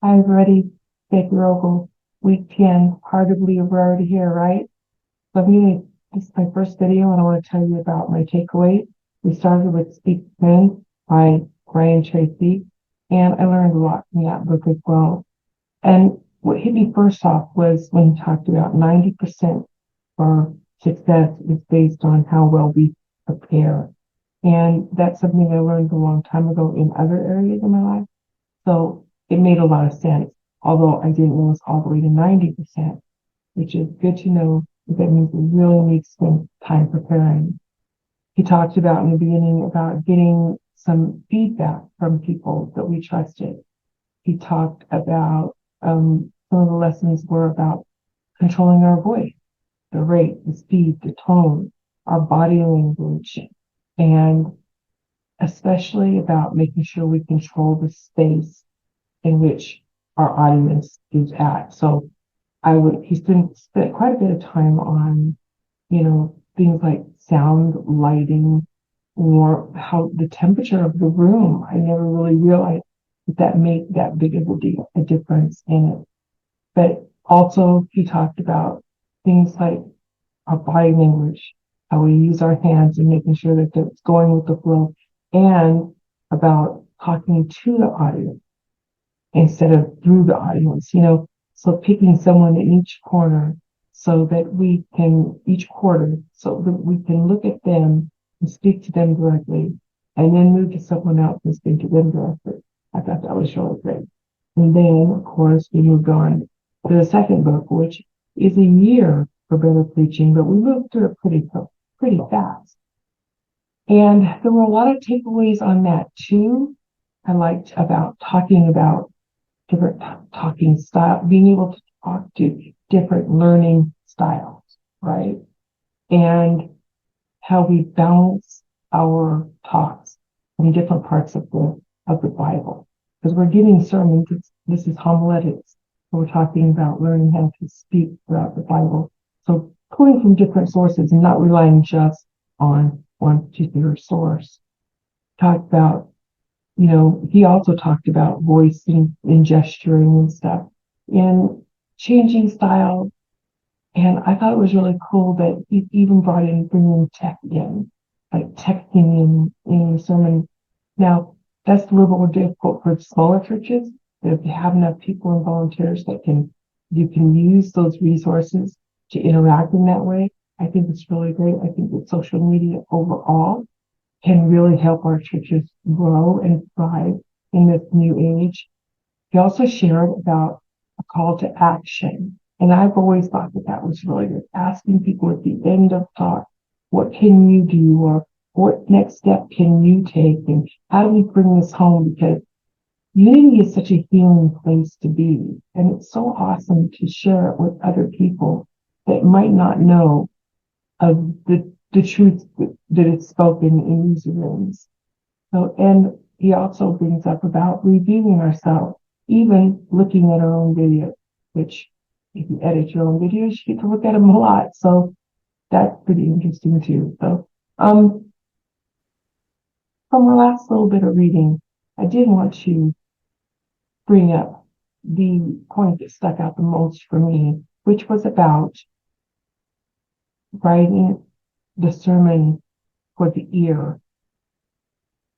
Hi, everybody. Beci Rohkohl, week 10, hard to believe we're already here, right? So this is my first video, and I want to tell you about my takeaway. We started with Speak Men by Brian Tracy, and I learned a lot from that book as well. And what hit me first off was when he talked about 90% of our success is based on how well we prepare. And that's something I learned a long time ago in other areas of my life. So it made a lot of sense, although I didn't know it's all the way to 90%, which is good to know. That means we really need to spend time preparing. He talked about in the beginning about getting some feedback from people that we trusted. He talked about some of the lessons were about controlling our voice, the rate, the speed, the tone, our body language, and especially about making sure we control the space in which our audience is at. So he spent quite a bit of time on, things like sound, lighting, or how the temperature of the room. I never really realized that made that big of a difference in it. But also he talked about things like our body language, how we use our hands and making sure that it's going with the flow, and about talking to the audience instead of through the audience, so picking someone in each corner so that each quarter, so that we can look at them and speak to them directly, and then move to someone else and speak to them directly. I thought that was really great. And then, of course, we moved on to the second book, which is a year for better preaching, but we moved through it pretty fast. And there were a lot of takeaways on that too. I liked about talking about different talking style, being able to talk to different learning styles, right? And how we balance our talks from different parts of the Bible. Because we're giving sermons, this is homiletics. So we're talking about learning how to speak throughout the Bible. So pulling from different sources and not relying just on one particular source. Talked about, he also talked about voice and gesturing and stuff and changing style. And I thought it was really cool that he even bringing tech in, like texting in the sermon. Now, that's a little more difficult for smaller churches. But if you have enough people and volunteers you can use those resources to interact in that way, I think it's really great. I think that social media overall can really help our churches grow and thrive in this new age. He also shared about a call to action. And I've always thought that was really good. Asking people at the end of talk, what can you do, or what next step can you take, and how do we bring this home? Because unity is such a healing place to be. And it's so awesome to share it with other people that might not know of the truth that is spoken in these rooms. So, and he also brings up about reviewing ourselves, even looking at our own videos, which if you edit your own videos, you get to look at them a lot. So that's pretty interesting too. So, from our last little bit of reading, I did want to bring up the point that stuck out the most for me, which was about writing the sermon for the ear.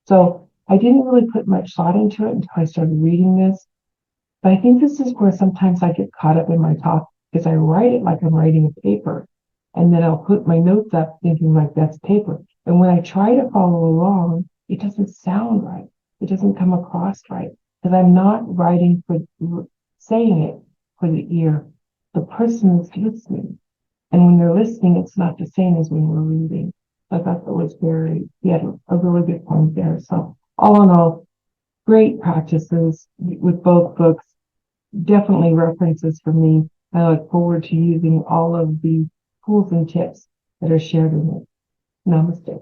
So I didn't really put much thought into it until I started reading this. But I think this is where sometimes I get caught up in my talk, because I write it like I'm writing a paper. And then I'll put my notes up thinking like that's paper. And when I try to follow along, it doesn't sound right. It doesn't come across right. Because I'm not writing saying it for the ear. The person is listening. And when they're listening, it's not the same as when we're reading. So I thought that was he had a really good point there. So all in all, great practices with both books. Definitely references for me. I look forward to using all of the tools and tips that are shared in it. Namaste.